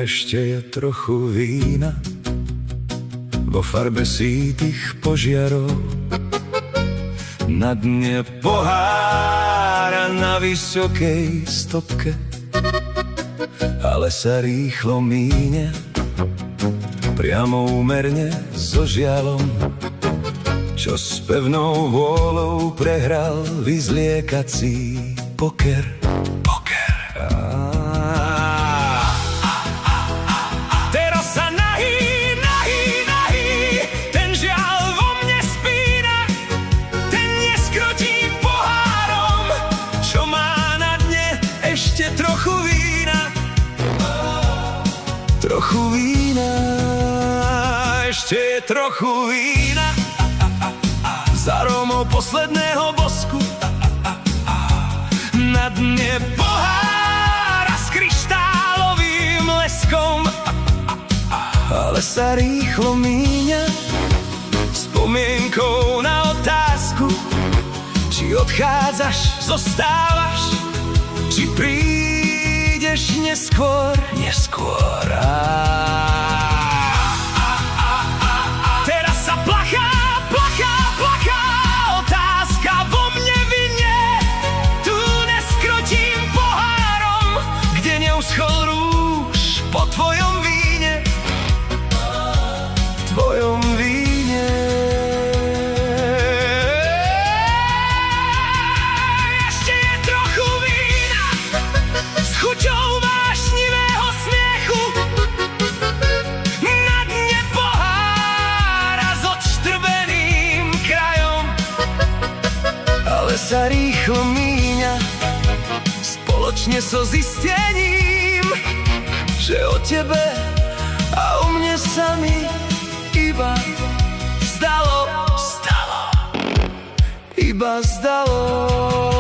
Ešte je trochu vína vo farbe sítych požiarov, na dne pohára na vysokej stopke, ale sa rýchlo míňa, priamo úmerne so žialom, čo s pevnou vôľou prehral vyzliekací poker. Teraz sa nahý, ten žiaľ vo mne spína, ten neskrotí pohárom, čo má na dne ešte trochu vína. Trochu vína, ešte je trochu vína, za aromou posledného bosku, na dne pohára s kryštálovým leskom, ale sa rýchlo míňa spomienkou na otázku, či odchádzaš, zostávaš, či prídeš neskôr. Teraz sa plachá otázka vo mne vynie, tu neskrotím pohárom, kde neuschol rúž po tvojom víne. Ešte je trochu vína s chuťou vášnivého smiechu, na dne pohára s odštrbeným krajom, ale sa rýchlo míňa spoločne so zistením, že o tebe a o mne sa mi iba zdalo.